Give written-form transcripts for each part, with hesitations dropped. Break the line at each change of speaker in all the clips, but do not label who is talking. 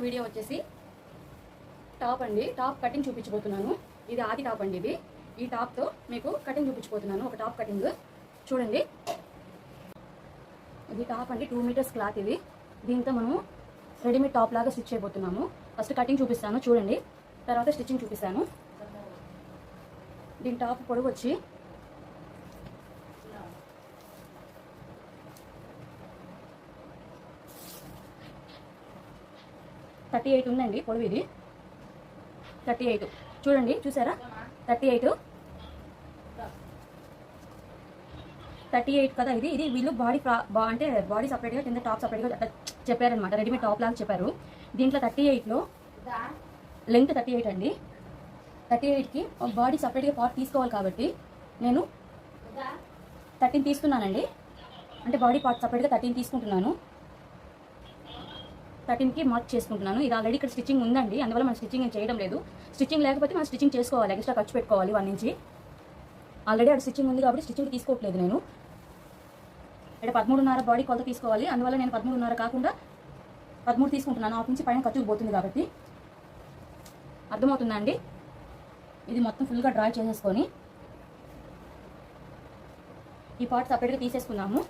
Video వచ్చేసి top అండి. Top cutting చూపించబోతున్నాను. ఇది ఆది టాప్ అండి. ఈ టాప్తో మీకు కటింగ్ చూపించబోతున్నాను. ఒక టాప్ కటింగ్ చూడండి. ఇది టాప్ అండి, 2 మీటర్స్ క్లాత్. ఇది దీంతో మనము రెడీమేడ్ టాప్ లాగా స్టిచ్ చేయబోతున్నాము. ఫస్ట్ కటింగ్ చూపిస్తాను చూడండి, తర్వాత స్టిచ్చింగ్ చూపిస్తాను. దీని టాప్ పొడవు వచ్చి 38 ఉందండి పొడవు. ఇది 38 చూడండి, చూసారా? 38 కదా. ఇది వీళ్ళు బాడీ అంటే బాడీ సపరేట్గా కింద టాప్ సపరేట్గా అట్లా చెప్పారనమాట. రెడీమేడ్ టాప్ లాగా చెప్పారు. దీంట్లో 38లో లెంత్ 38 అండి. 38కి బాడీ సపరేట్గా పార్ట్ తీసుకోవాలి కాబట్టి నేను 13 తీసుకున్నానండి. అంటే బాడీ పార్ట్ సపరేట్గా 13 తీసుకుంటున్నాను. 13కి మార్క్ చేసుకుంటున్నాను. ఇది ఆల్రెడీ ఇక్కడ స్టిచ్చింగ్ ఉందండి, అందువల్ల మనం స్టిచ్చింగ్ చేయడం లేదు. స్టిచ్చింగ్ లేకపోతే మనం స్టిచ్చింగ్ చేసుకోవాలి, ఎక్స్ట్రా ఖర్చు పెట్టుకోవాలి 1 ఇంచి. ఆల్రెడీ అక్కడ స్టిచ్చింగ్ ఉంది కాబట్టి స్టిచ్చింగ్ తీసుకోవట్లేదు నేను. ఇక్కడ 13.5 బాడీ కొలత తీసుకోవాలి, అందువల్ల నేను 13.5 కాకుండా 13 తీసుకుంటున్నాను. 1/2 ఇంచి పైన ఖర్చుకు పోతుంది కాబట్టి. అర్థమవుతుందా అండి? ఇది మొత్తం ఫుల్గా డ్రా చేసేసుకొని ఈ పార్ట్ సపరేట్గా తీసేసుకుందాము.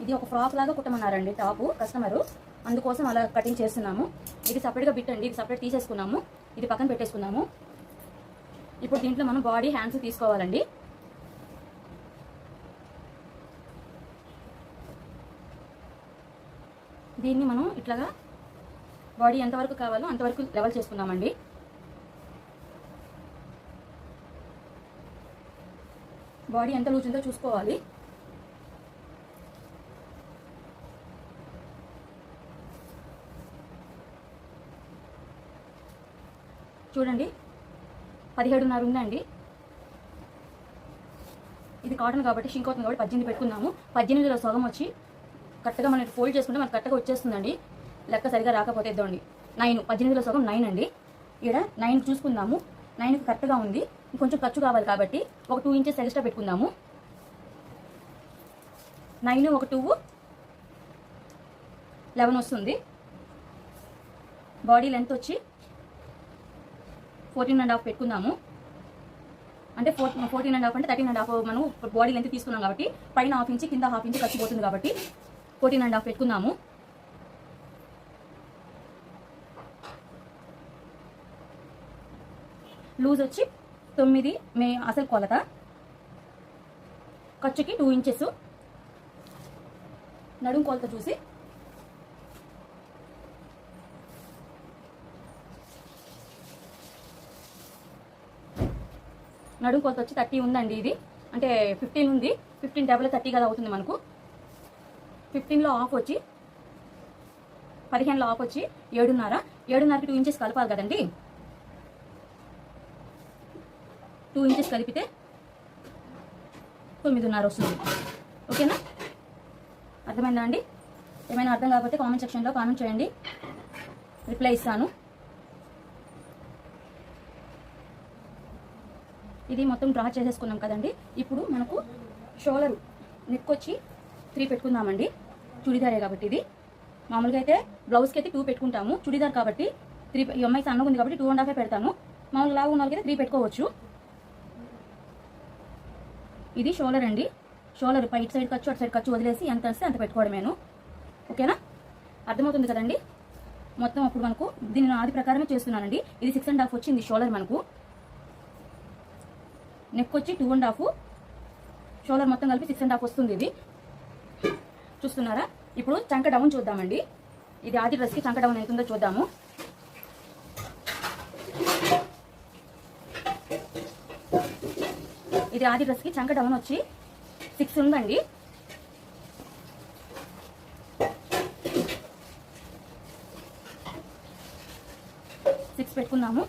ఇది ఒక ఫ్రాక్ లాగా కుట్టమన్నారండి టాపు కస్టమరు, అందుకోసం అలా కటింగ్ చేస్తున్నాము. ఇది సపరేట్గా బిట్ అండి, ఇది సపరేట్ తీసేసుకున్నాము. ఇది పక్కన పెట్టేసుకున్నాము. ఇప్పుడు దీంట్లో మనం బాడీ హ్యాండ్స్ తీసుకోవాలండి. దీన్ని మనం ఇట్లాగా బాడీ ఎంతవరకు కావాలో అంతవరకు లెవెల్ చేసుకున్నామండి. బాడీ ఎంత లూజ్ ఉందో చూసుకోవాలి. చూడండి, 17.5 ఉందండి. ఇది కాటన్ కాబట్టి షింక్ అవుతుంది కాబట్టి 18 పెట్టుకున్నాము. 18లో సగం వచ్చి కరెక్ట్గా మనం ఫోల్డ్ చేసుకుంటే మనకు కరెక్ట్గా వచ్చేస్తుందండి. లెక్క సరిగా రాకపోతే ఇద్దండి. 9, 18లో సగం 9 అండి. ఇక్కడ 9 చూసుకుందాము. 9కి కరెక్ట్గా ఉంది. కొంచెం ఖర్చు కావాలి కాబట్టి ఒక 2 ఇంచెస్ ఎక్స్ట్రా పెట్టుకుందాము. 9 ఒక 2 11 వస్తుంది. బాడీ లెంత్ వచ్చి 14.5 పెట్టుకుందాము. అంటే 14.5 అంటే 13.5 మనం బాడీ లెంత్ తీసుకున్నాం కాబట్టి పైన 1/2 ఇంచి కింద 1/2 ఇంచి ఖర్చు పోతుంది కాబట్టి 14.5 పెట్టుకుందాము. లూజ్ వచ్చి 9 అసలు కొలత. ఖర్చుకి 2 ఇంచెస్. నడుము కొలత చూసి నడుము కొలత వచ్చి 30 ఉందండి. ఇది అంటే 15 ఉంది. 15 డబల్ 30 కదా అవుతుంది మనకు. 15లో ఆఫ్ వచ్చి 15లో ఆఫ్ వచ్చి 7.5. 7.5కి 2 ఇంచెస్ కలపాలి కదండి. 2 ఇంచెస్ కలిపితే 9.5 వస్తుంది. ఓకేనా? అర్థమైందా అండి? ఏమైనా అర్థం కాకపోతే కామెంట్ సెక్షన్లో కామెంట్ చేయండి, రిప్లై ఇస్తాను. ఇది మొత్తం డ్రా చేసేసుకున్నాం కదండి. ఇప్పుడు మనకు షోల్డర్ నెక్ వచ్చి 3 పెట్టుకుందామండి. చుడిదారే కాబట్టి ఇది. మామూలుగా అయితే బ్లౌజ్కి అయితే 2 పెట్టుకుంటాము. చుడిదార్ కాబట్టి 3. ఈ అమ్మాయి సన్నగా ఉంది కాబట్టి 2.5 పెడతాను. మామూలుగా లావు ఉన్న వాళ్ళకైతే 3 పెట్టుకోవచ్చు. ఇది షోల్డర్ అండి. షోల్డర్ ఇటు సైడ్ ఖర్చు అటు సైడ్ ఖర్చు వదిలేసి ఎంత వస్తే అంత పెట్టుకోవడమేను. ఓకేనా? అర్థమవుతుంది కదండి మొత్తం. అప్పుడు మనకు దీన్ని ఆది ప్రకారమే చేస్తున్నానండి. ఇది 6.5 వచ్చింది షోల్డర్ మనకు. నెక్ వచ్చి 2.5, షోల్డర్ మొత్తం కలిపి 6.5 వస్తుంది. ఇది చూస్తున్నారా? ఇప్పుడు చంక డౌన్ చూద్దామండి. ఇది ఆది డ్రెస్కి చంక డౌన్ ఎంత ఉందో చూద్దాము. ఇది ఆది డ్రెస్కి చంక డౌన్ వచ్చి 6 ఉందండి. 6 పెట్టుకున్నాము.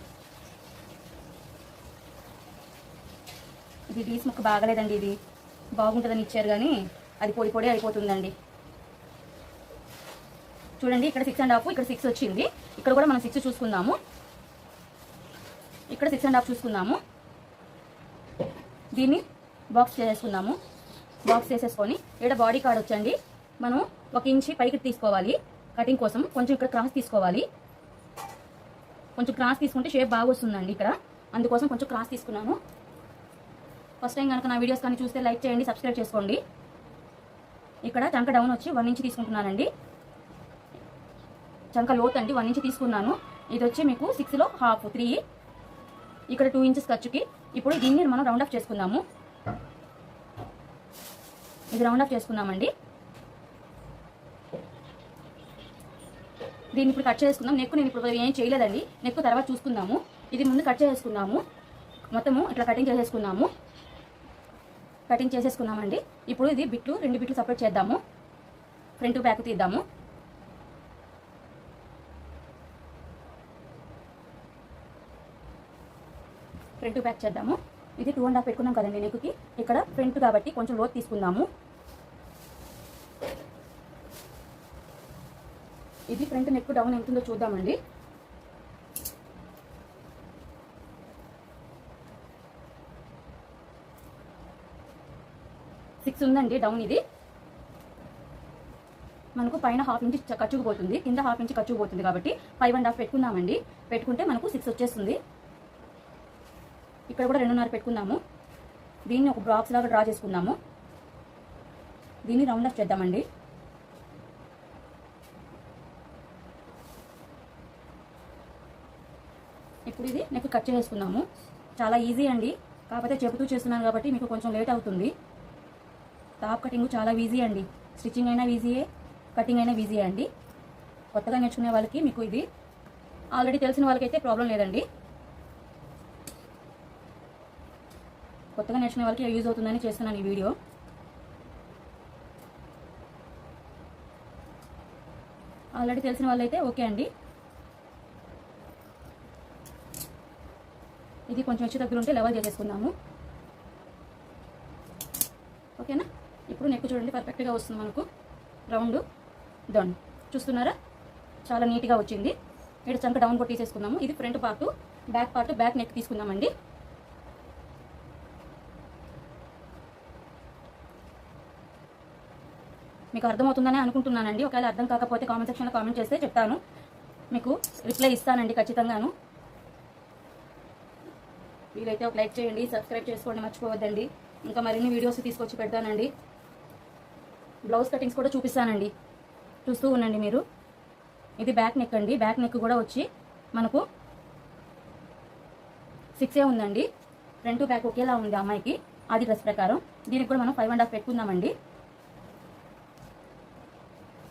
ఇది డీస్ ముక్క బాగలేదండి. ఇది బాగుంటుందని ఇచ్చారు కానీ అది పొడి పొడి అయిపోతుందండి. చూడండి, ఇక్కడ 6.5, ఇక్కడ 6 వచ్చింది. ఇక్కడ కూడా మనం 6 చూసుకుందాము. ఇక్కడ 6.5 చూసుకుందాము. దీన్ని బాక్స్ చేసేసుకుందాము. బాక్స్ వేసేసుకొని ఇక్కడ బాడీ కార్డ్ వచ్చండి మనం 1 ఇంచ్ పైకి తీసుకోవాలి కటింగ్ కోసం. కొంచెం ఇక్కడ క్రాస్ తీసుకోవాలి. కొంచెం క్రాస్ తీసుకుంటే షేప్ బాగా వస్తుందండి ఇక్కడ, అందుకోసం కొంచెం క్రాస్ తీసుకున్నాను. ఫస్ట్ టైం కనుక నా వీడియోస్ కానీ చూస్తే లైక్ చేయండి, సబ్స్క్రైబ్ చేసుకోండి. ఇక్కడ చంక డౌన్ వచ్చి 1 ఇంచ్ తీసుకుంటున్నానండి. చంక లోత్ అండి 1 ఇంచ్ తీసుకున్నాను. ఇది వచ్చి మీకు 6లో హాఫ్ 3. ఇక్కడ 2 ఇంచెస్ ఖర్చుకి. ఇప్పుడు దీన్ని మనం రౌండ్ ఆఫ్ చేసుకుందాము. ఇది రౌండ్ ఆఫ్ చేసుకుందామండి. దీన్ని ఇప్పుడు కట్ చేసుకుందాం. నెక్ నేను ఇప్పుడు ఏం చేయలేదండి, నెక్ తర్వాత చూసుకుందాము. ఇది ముందు కట్ చేసుకుందాము. మొత్తము ఇట్లా కటింగ్ చేసేసుకుందాము. కటింగ్ చేసేసుకున్నామండి. ఇప్పుడు ఇది బిట్లు 2 బిట్లు సపరేట్ చేద్దాము. ఫ్రంట్ బ్యాక్ తీద్దాము. ఫ్రంట్ బ్యాక్ చేద్దాము. ఇది 2.5 పెట్టుకున్నాం కదండి నెక్కి. ఇక్కడ ఫ్రంట్ కాబట్టి కొంచెం లోతు తీసుకుందాము. ఇది ఫ్రంట్ నెక్ డౌన్ ఎంత ఉందో చూద్దామండి. 6 ఉందండి డౌన్. ఇది మనకు పైన హాఫ్ ఇంచ్ ఖర్చుకుపోతుంది, కింద హాఫ్ ఇంచ్ ఖర్చుకుపోతుంది కాబట్టి 5.5 పెట్టుకుందామండి. పెట్టుకుంటే మనకు 6 వచ్చేస్తుంది. ఇక్కడ కూడా 2.5 పెట్టుకుందాము. దీన్ని ఒక బాక్స్ లాగా డ్రా చేసుకుందాము. దీన్ని రౌండ్ ఆఫ్ చేద్దామండి. ఇప్పుడు ఇది నెక్ కట్ చేసుకుందాము. చాలా ఈజీ అండి, కాకపోతే చెబుతూ చేస్తున్నాను కాబట్టి మీకు కొంచెం లేట్ అవుతుంది. టాప్ కటింగ్ చాలా ఈజీ అండి. స్టిచ్చింగ్ అయినా ఈజీయే, కటింగ్ అయినా ఈజీయే అండి. కొత్తగా నేర్చుకునే వాళ్ళకి మీకు ఇది, ఆల్రెడీ తెలిసిన వాళ్ళకైతే ప్రాబ్లం లేదండి. కొత్తగా నేర్చుకునే వాళ్ళకి యూజ్ అవుతుందని చేస్తున్నాను ఈ వీడియో. ఆల్రెడీ తెలిసిన వాళ్ళైతే ఓకే అండి. ఇది కొంచెం హెచ్చు దగ్గర ఉంటే లెవెల్ చేసేసుకుందాము. ఓకేనా? ఇప్పుడు నెక్ చూడండి పర్ఫెక్ట్గా వస్తుంది మనకు. రౌండ్ డౌన్ చూస్తున్నారా, చాలా నీట్గా వచ్చింది. ఇక్కడ చంక డౌన్ కొట్టి తీసేసుకుందాము. ఇది front part, back part, back neck తీసుకుందామండి. మీకు అర్థమవుతుందని అనుకుంటున్నానండి. ఒకవేళ అర్థం కాకపోతే కామెంట్ సెక్షన్లో కామెంట్ చేస్తే చెప్తాను, మీకు రిప్లై ఇస్తానండి ఖచ్చితంగాను. వీలైతే ఒక లైక్ చేయండి, సబ్స్క్రైబ్ చేసుకోండి మర్చిపోవద్దండి. ఇంకా మరిన్ని వీడియోస్ తీసుకొచ్చి పెడతానండి. బ్లౌజ్ కటింగ్స్ కూడా చూపిస్తానండి, చూస్తూ ఉండండి మీరు. ఇది బ్యాక్ నెక్ అండి. బ్యాక్ నెక్ కూడా వచ్చి మనకు 6 ఉందండి. ఫ్రంట్ బ్యాక్ ఒకేలా ఉంది అమ్మాయికి, అది డ్రెస్ ప్రకారం. దీనికి కూడా మనం 5.5 పెట్టుకుందామండి.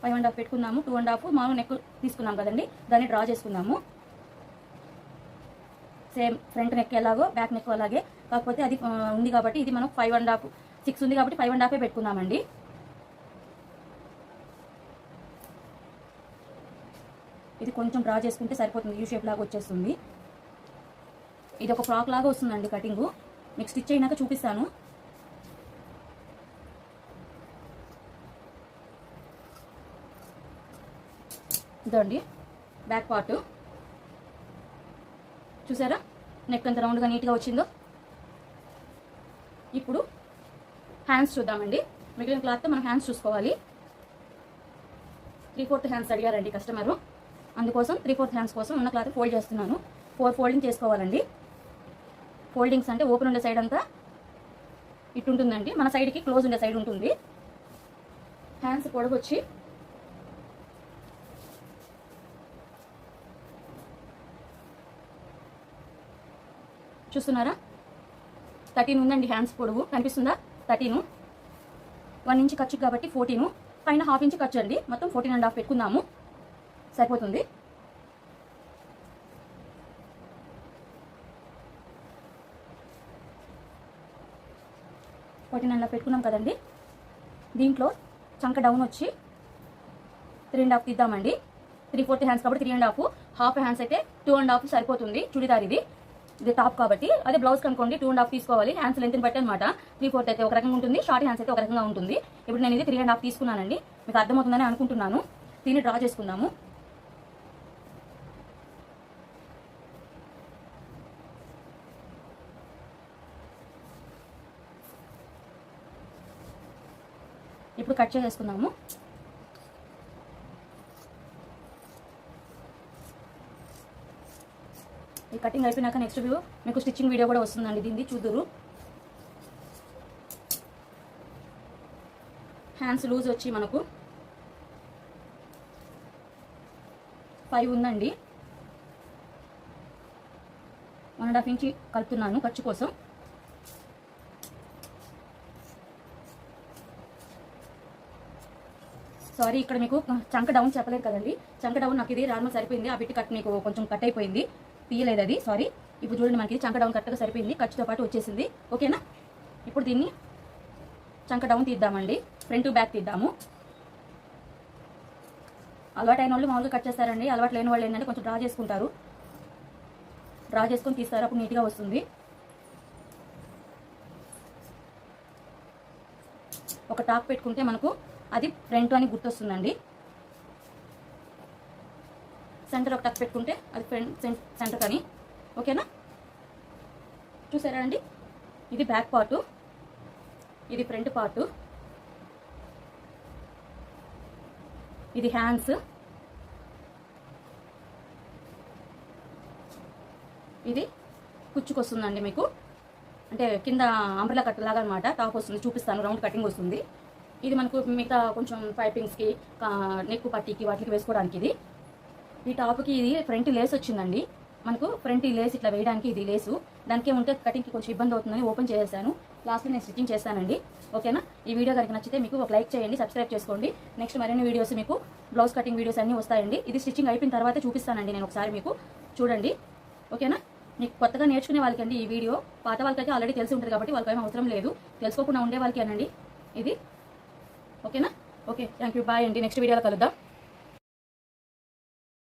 5.5 పెట్టుకుందాము. 2.5 మనం నెక్ తీసుకున్నాం కదండి, దాన్ని డ్రా చేసుకుందాము. సేమ్ ఫ్రంట్ నెక్ ఎలాగో బ్యాక్ నెక్ అలాగే, కాకపోతే అది ఉంది కాబట్టి ఇది మనం 5.5, 6 ఉంది కాబట్టి 5.5 పెట్టుకుందామండి. ఇది కొంచెం డ్రా చేసుకుంటే సరిపోతుంది, యూ షేప్ లాగా వచ్చేస్తుంది. ఇది ఒక ఫ్రాక్ లాగా వస్తుందండి కటింగు. మీకు స్టిచ్ అయినాక చూపిస్తాను. ఇదండి బ్యాక్ పార్ట్. చూసారా నెక్ అంత రౌండ్గా నీట్గా వచ్చిందో. ఇప్పుడు హ్యాండ్స్ చూద్దామండి. మిగిలిన క్లాత్తో మనం హ్యాండ్స్ చూసుకోవాలి. 3/4 హ్యాండ్స్ అడిగారండి కస్టమరు, అందుకోసం 3/4 హ్యాండ్స్ కోసం ఉన్న క్లాత్ ఫోల్డ్ చేస్తున్నాను. 4 ఫోల్డింగ్ చేసుకోవాలండి. ఫోల్డింగ్స్ అంటే ఓపెన్ ఉండే సైడ్ అంతా ఇటు ఉంటుందండి, మన సైడ్కి క్లోజ్ ఉండే సైడ్ ఉంటుంది. హ్యాండ్స్ పొడవు వచ్చి చూస్తున్నారా 13 ఉందండి. హ్యాండ్స్ పొడవు కనిపిస్తుందా? 13. 1 ఇంచ్ ఖర్చు కాబట్టి 14. పైన హాఫ్ ఇంచ్ ఖర్చు అండి. మొత్తం 14.5 పెట్టుకుందాము, సరిపోతుంది. పెట్టుకున్నాం కదండి. దీంట్లో చంక డౌన్ వచ్చి 3.5 తీద్దామండి. 3/4 హ్యాండ్స్ కాబట్టి 3.5, హాఫ్ హ్యాండ్స్ అయితే 2.5 సరిపోతుంది. చుడిదార్ ఇది టాప్ కాబట్టి. అదే బ్లౌజ్ కనుకోండి 2.5 తీసుకోవాలి. హ్యాండ్స్ లెంత్ బట్టి అనమాట. 3/4 అయితే ఒక రకంగా ఉంటుంది, షార్ట్ హ్యాండ్స్ అయితే ఒక రకంగా ఉంటుంది. ఇప్పుడు నేను ఇది 3.5 తీసుకున్నానండి. మీకు అర్థమవుతుందని అనుకుంటున్నాను. దీన్ని డ్రా చేసుకుందాము. ఇప్పుడు కట్ చేసేసుకుందాము. ఈ కటింగ్ అయిపోయినాక నెక్స్ట్ వ్యూ మీకు స్టిచ్చింగ్ వీడియో కూడా వస్తుందండి. దీన్ని చూద్దురు. హ్యాండ్స్ లూజ్ వచ్చి మనకు 5 ఉందండి. 1.5 ఇంచ్ కలుపుతున్నాను ఖర్చు కోసం. సారీ, ఇక్కడ మీకు చంక డౌన్ చెప్పలేదు కదండి. చంక డౌన్ నాకు ఇది నార్మల్ సరిపోయింది. ఆ బిట్ కట్ మీకు కొంచెం కట్ అయిపోయింది, తీయలేదు అది, సారీ. ఇప్పుడు చూడండి, మనకి చంక డౌన్ కరెక్ట్గా సరిపోయింది, ఖర్చుతో పాటు వచ్చేసింది. ఓకేనా? ఇప్పుడు దీన్ని చంక డౌన్ తీద్దామండి. ఫ్రంట్ బ్యాక్ తీద్దాము. అలవాటు అయిన వాళ్ళు మామూలుగా కట్ చేస్తారండి. అలవాటు లేని వాళ్ళు ఏంటంటే కొంచెం డ్రా చేసుకుంటారు. డ్రా చేసుకొని తీస్తారు, అప్పుడు నీట్గా వస్తుంది. ఒక టాప్ పెట్టుకుంటే మనకు అది ఫ్రంట్ అని గుర్తొస్తుందండి. సెంటర్ ఒక టక్ పెట్టుకుంటే అది ఫ్రంట్ సెంటర్ అని. ఓకేనా? చూసారా అండి, ఇది బ్యాక్ పార్టు, ఇది ఫ్రంట్ పార్టు, ఇది హ్యాండ్స్, ఇది కుచ్చుకొస్తుందండి మీకు. అంటే కింద అంబ్రెలా కట్ లాగా అనమాట. టాప్ వస్తుంది, చూపిస్తాను. రౌండ్ కటింగ్ వస్తుంది. ఇది మనకు మిగతా కొంచెం పైపింగ్స్కి, నెక్ పట్టీకి, వాటికి వేసుకోవడానికి. ఇది ఈ టాప్కి ఇది ఫ్రంట్ లేస్ వచ్చిందండి. మనకు ఫ్రంట్ లేస్ ఇట్లా వేయడానికి ఇది లేసు. దానికే ఉంటే కటింగ్కి కొంచెం ఇబ్బంది అవుతుందని ఓపెన్ చేసేసాను. లాస్ట్లో నేను స్టిచ్చింగ్ చేస్తానండి. ఓకేనా? ఈ వీడియో కనుక నచ్చితే మీకు ఒక లైక్ చేయండి, సబ్స్క్రైబ్ చేసుకోండి. నెక్స్ట్ మరిన్ని వీడియోస్ మీకు బ్లౌజ్ కటింగ్ వీడియోస్ అన్నీ వస్తాయండి. ఇది స్టిచ్చింగ్ అయిపోయిన తర్వాత చూపిస్తానండి నేను ఒకసారి, మీకు చూడండి. ఓకేనా? మీకు కొత్తగా నేర్చుకునే వాళ్ళకండి ఈ వీడియో. పాత వాళ్ళకైతే ఆల్రెడీ తెలిసి ఉంటుంది కాబట్టి వాళ్ళకి ఏమీ అవసరం లేదు. తెలుసుకోకుండా ఉండే వాళ్ళకి అనండి ఇది. ఓకేనా? ఓకే, థ్యాంక్ యూ, బాయ్ అండి. నెక్స్ట్ వీడియోలో కలుద్దాం.